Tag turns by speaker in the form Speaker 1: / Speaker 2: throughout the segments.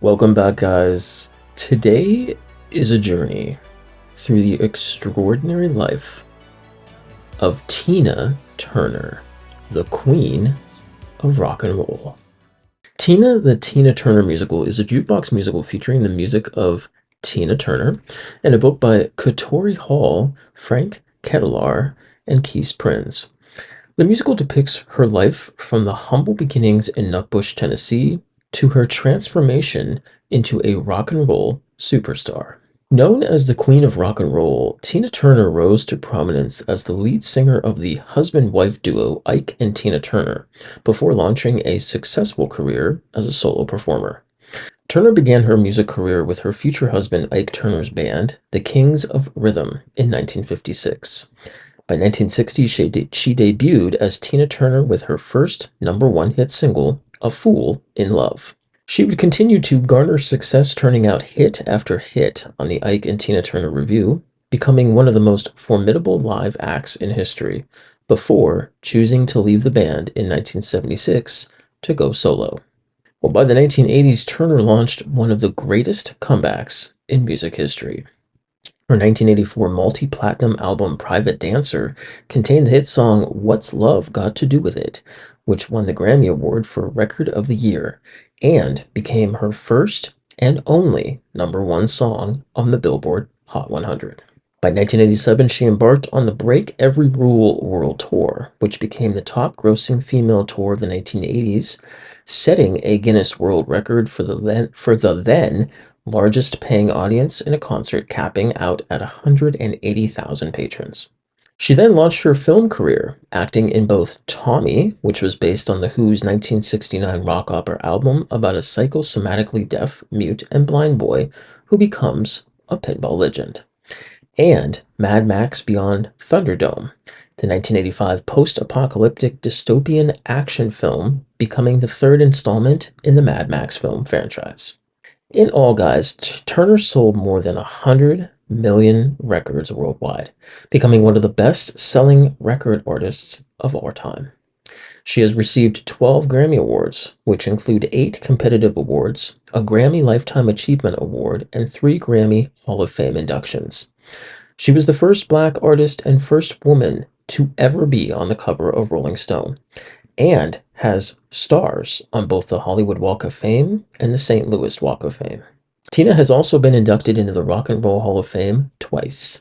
Speaker 1: Welcome back, guys. Today is a journey through the extraordinary life of Tina Turner, the Queen of Rock and Roll. Tina, the Tina Turner Musical, is a jukebox musical featuring the music of Tina Turner and a book by Katori Hall, Frank Ketelaar, and Kees Prins. The musical depicts her life from the humble beginnings in Nutbush, Tennessee, to her transformation into a rock and roll superstar. Known as the Queen of Rock and Roll, Tina Turner rose to prominence as the lead singer of the husband-wife duo Ike and Tina Turner, before launching a successful career as a solo performer. Turner began her music career with her future husband Ike Turner's band, the Kings of Rhythm, in 1956. By 1960, she debuted as Tina Turner with her first #1 hit single, A Fool in Love. She would continue to garner success, turning out hit after hit on the Ike and Tina Turner Revue, becoming one of the most formidable live acts in history, before choosing to leave the band in 1976 to go solo. Well, by the 1980s, Turner launched one of the greatest comebacks in music history. Her 1984 multi-platinum album Private Dancer contained the hit song What's Love Got to Do with It, which won the Grammy Award for Record of the Year and became her first and only #1 song on the Billboard Hot 100. By 1987, she embarked on the Break Every Rule World Tour, which became the top-grossing female tour of the 1980s, setting a Guinness World Record for the then largest paying audience in a concert, capping out at 180,000 patrons. She then launched her film career, acting in both Tommy, which was based on The Who's 1969 rock opera album about a psychosomatically deaf, mute, and blind boy who becomes a pinball legend, and Mad Max Beyond Thunderdome, the 1985 post-apocalyptic dystopian action film, becoming the third installment in the Mad Max film franchise. In all, guys, Turner sold more than 100 million records worldwide, becoming one of the best-selling record artists of our time. She has received 12 Grammy Awards, which include 8 competitive awards, a Grammy Lifetime Achievement Award, and 3 Grammy Hall of Fame inductions. She was the first Black artist and first woman to ever be on the cover of Rolling Stone, and has stars on both the Hollywood Walk of Fame and the St. Louis Walk of Fame. Tina has also been inducted into the Rock and Roll Hall of Fame twice,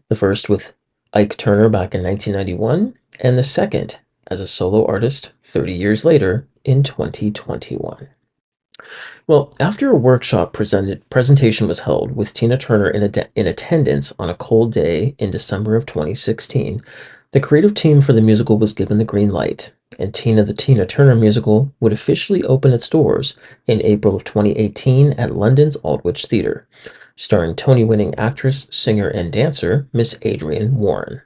Speaker 1: the first with Ike Turner back in 1991, and the second as a solo artist 30 years later in 2021. Well, after a workshop presentation was held with Tina Turner in attendance on a cold day in December of 2016, the creative team for the musical was given the green light, and Tina, the Tina Turner Musical, would officially open its doors in April of 2018 at London's Aldwych Theatre, starring Tony-winning actress, singer, and dancer Miss Adrienne Warren.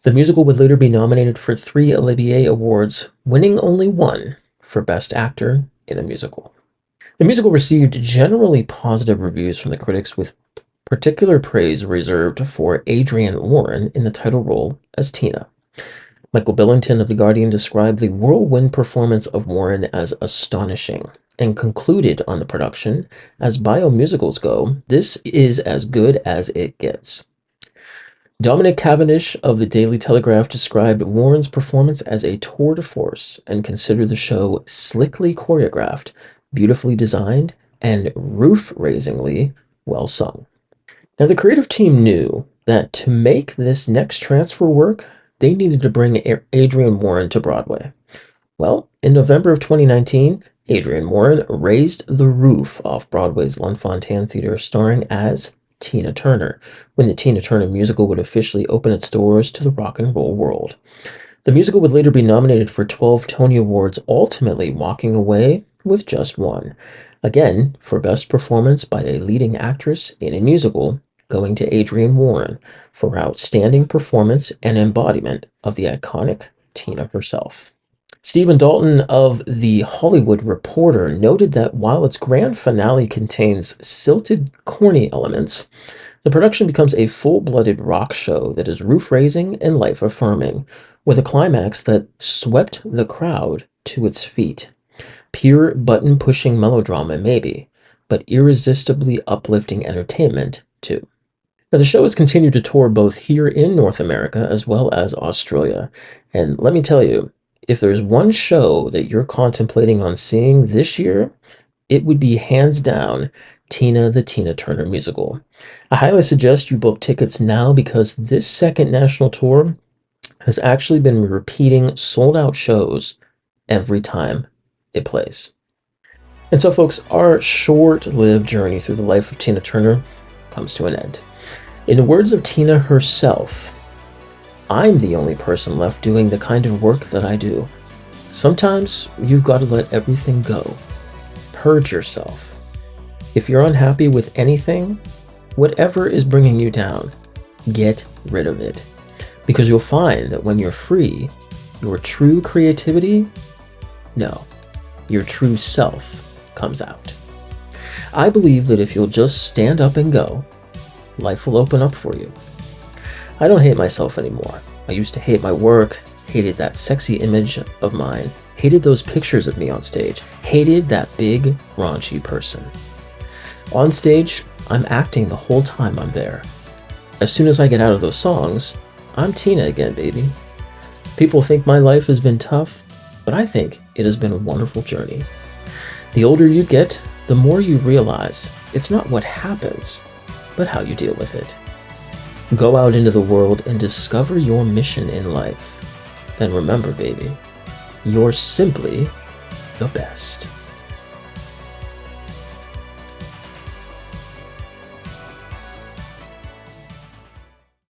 Speaker 1: The musical would later be nominated for 3 Olivier Awards, winning only one for Best Actor in a Musical. The musical received generally positive reviews from the critics, with particular praise reserved for Adrienne Warren in the title role as Tina. Michael Billington of The Guardian described the whirlwind performance of Warren as astonishing, and concluded on the production, as biomusicals go, this is as good as it gets. Dominic Cavendish of the Daily Telegraph described Warren's performance as a tour de force and considered the show slickly choreographed, beautifully designed, and roof-raisingly well sung. Now, the creative team knew that to make this next transfer work, they needed to bring Adrienne Warren to Broadway. Well, in November of 2019, Adrienne Warren raised the roof off Broadway's Lunt-Fontanne Theatre, starring as Tina Turner, when the Tina Turner Musical would officially open its doors to the rock and roll world. The musical would later be nominated for 12 Tony Awards, ultimately walking away with just one, again for Best Performance by a Leading Actress in a Musical, going to Adrienne Warren for her outstanding performance and embodiment of the iconic Tina herself. Stephen Dalton of The Hollywood Reporter noted that while its grand finale contains silted, corny elements, the production becomes a full-blooded rock show that is roof-raising and life-affirming, with a climax that swept the crowd to its feet. Pure button-pushing melodrama, maybe, but irresistibly uplifting entertainment, too. Now, the show has continued to tour both here in North America as well as Australia. And let me tell you, if there's one show that you're contemplating on seeing this year, it would be hands down Tina the Tina Turner musical. I highly suggest you book tickets now because this second national tour has actually been repeating sold out shows every time it plays. And so, folks, our short lived journey through the life of Tina Turner comes to an end. In the words of Tina herself, I'm the only person left doing the kind of work that I do. Sometimes you've got to let everything go. Purge yourself. If you're unhappy with anything, whatever is bringing you down, get rid of it. Because you'll find that when you're free, your true creativity, no, your true self comes out. I believe that if you'll just stand up and go, life will open up for you. I don't hate myself anymore. I used to hate my work, hated that sexy image of mine, hated those pictures of me on stage, hated that big, raunchy person. On stage, I'm acting the whole time I'm there. As soon as I get out of those songs, I'm Tina again, baby. People think my life has been tough, but I think it has been a wonderful journey. The older you get, the more you realize it's not what happens, but how you deal with it. Go out into the world and discover your mission in life. And remember, baby, you're simply the best.